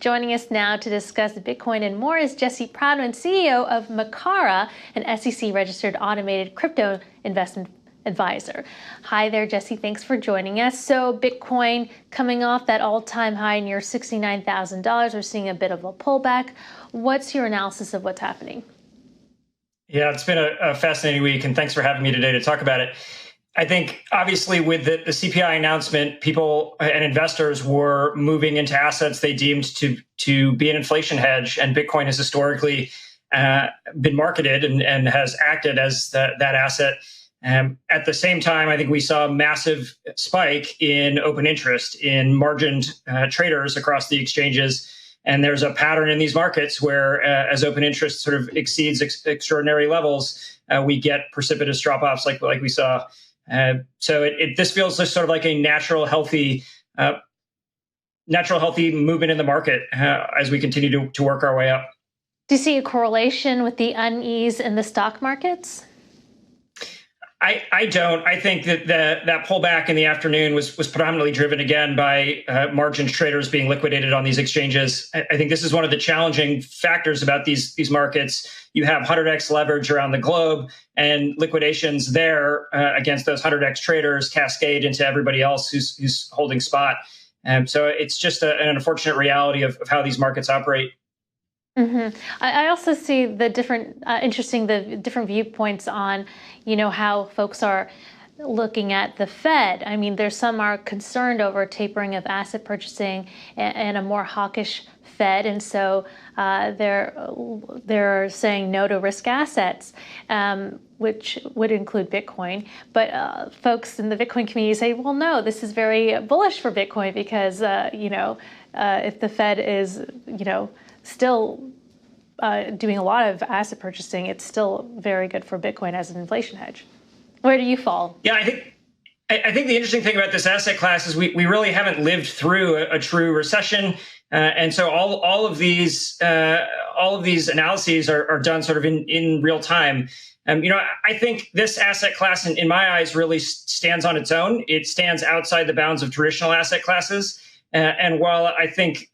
Joining us now to discuss Bitcoin and more is Jesse Proudman, CEO of Makara, an SEC-registered automated crypto investment advisor. Hi there, Jesse. Thanks for joining us. So Bitcoin coming off that all-time high near $69,000. We're seeing a bit of a pullback. What's your analysis of what's happening? Yeah, it's been a fascinating week, and thanks for having me today to talk about it. I think, obviously, with the CPI announcement, people and investors were moving into assets they deemed to be an inflation hedge, and Bitcoin has historically been marketed and has acted as that asset. At the same time, I think we saw a massive spike in open interest in margined traders across the exchanges. And there's a pattern in these markets where as open interest sort of exceeds extraordinary levels, we get precipitous drop-offs like we saw. So this feels just sort of like a natural, healthy movement in the market as we continue to work our way up. Do you see a correlation with the unease in the stock markets? I don't. I think that pullback in the afternoon was predominantly driven again by margin traders being liquidated on these exchanges. I think this is one of the challenging factors about these markets. You have 100x leverage around the globe, and liquidations there against those 100x traders cascade into everybody else who's holding spot. So it's just an unfortunate reality of how these markets operate. Mm-hmm. I also see the different different viewpoints on, how folks are looking at the Fed. I mean, there's some are concerned over tapering of asset purchasing and a more hawkish Fed, and so they're saying no to risk assets, which would include Bitcoin. But folks in the Bitcoin community say, well, no, this is very bullish for Bitcoin because if the Fed is still doing a lot of asset purchasing, it's still very good for Bitcoin as an inflation hedge. Where do you fall? Yeah, I think the interesting thing about this asset class is we really haven't lived through a true recession, and so all of these analyses are done sort of in real time. I think this asset class, in my eyes, really stands on its own. It stands outside the bounds of traditional asset classes. And while I think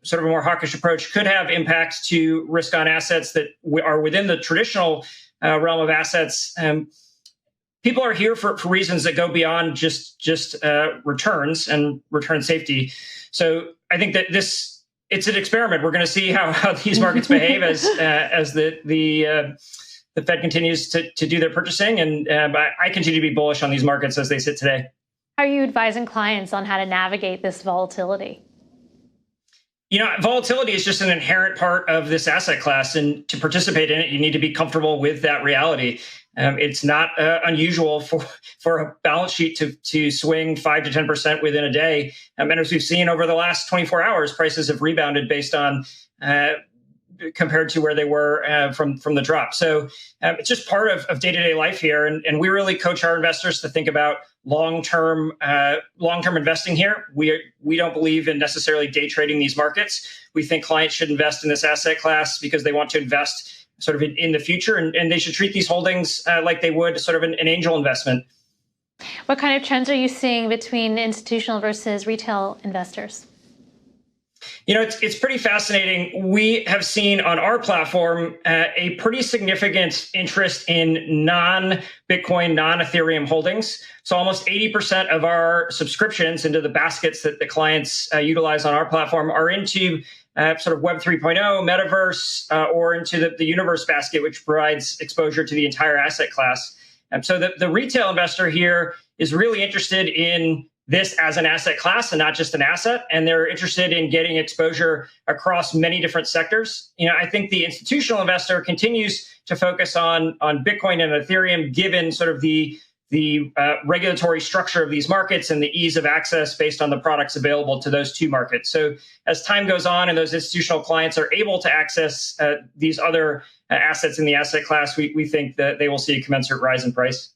sort of a more hawkish approach could have impact to risk on assets that are within the traditional realm of assets, people are here for reasons that go beyond just returns and return safety. So I think that it's an experiment. We're going to see how these markets behave as the Fed continues to do their purchasing, and I continue to be bullish on these markets as they sit today. How are you advising clients on how to navigate this volatility? Volatility is just an inherent part of this asset class, and to participate in it, you need to be comfortable with that reality. It's not unusual for a balance sheet to swing 5 to 10% within a day. And as we've seen over the last 24 hours, prices have rebounded based on compared to where they were from the drop. So it's just part of day-to-day life here. And we really coach our investors to think about long-term investing here. We don't believe in necessarily day trading these markets. We think clients should invest in this asset class because they want to invest sort of in the future, and they should treat these holdings like they would sort of an angel investment. What kind of trends are you seeing between institutional versus retail investors? It's pretty fascinating. We have seen on our platform a pretty significant interest in non-Bitcoin, non-Ethereum holdings. So almost 80% of our subscriptions into the baskets that the clients utilize on our platform are into sort of Web 3.0, metaverse, or into the universe basket, which provides exposure to the entire asset class. So the retail investor here is really interested in this as an asset class and not just an asset, and they're interested in getting exposure across many different sectors. I think the institutional investor continues to focus on Bitcoin and Ethereum, given sort of the regulatory structure of these markets and the ease of access based on the products available to those two markets. So as time goes on and those institutional clients are able to access these other assets in the asset class, we think that they will see a commensurate rise in price.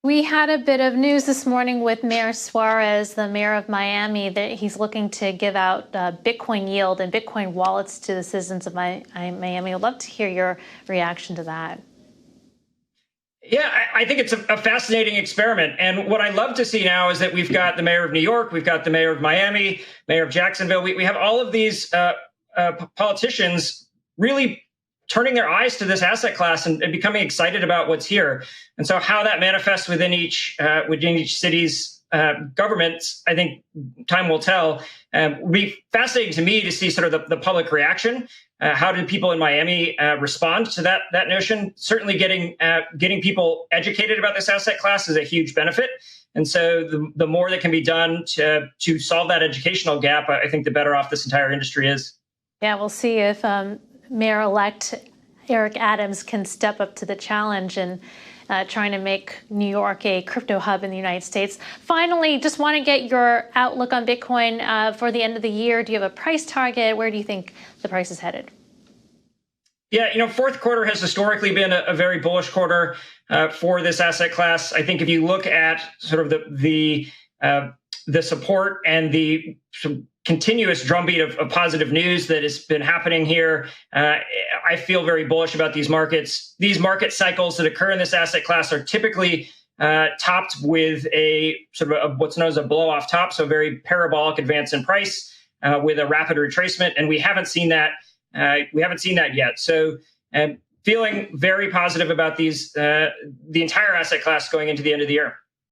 We had a bit of news this morning with Mayor Suarez, the mayor of Miami, that he's looking to give out Bitcoin yield and Bitcoin wallets to the citizens of Miami. I'd love to hear your reaction to that. Yeah, I think it's a fascinating experiment. And what I love to see now is that we've got the mayor of New York, we've got the mayor of Miami, mayor of Jacksonville. We have all of these politicians really turning their eyes to this asset class and becoming excited about what's here. And so how that manifests within each city's governments, I think time will tell. Will be fascinating to me to see sort of the public reaction. How did people in Miami respond to that notion? Certainly, getting people educated about this asset class is a huge benefit. And so, the more that can be done to solve that educational gap, I think the better off this entire industry is. Yeah, we'll see if Mayor-elect Eric Adams can step up to the challenge and trying to make New York a crypto hub in the United States. Finally, just want to get your outlook on Bitcoin for the end of the year. Do you have a price target? Where do you think the price is headed? Yeah, fourth quarter has historically been a very bullish quarter for this asset class. I think if you look at sort of the support and the continuous drumbeat of positive news that has been happening here, I feel very bullish about these markets. These market cycles that occur in this asset class are typically topped with a sort of what's known as a blow-off top, so a very parabolic advance in price with a rapid retracement, and we haven't seen that. We haven't seen that yet. So, feeling very positive about the entire asset class going into the end of the year.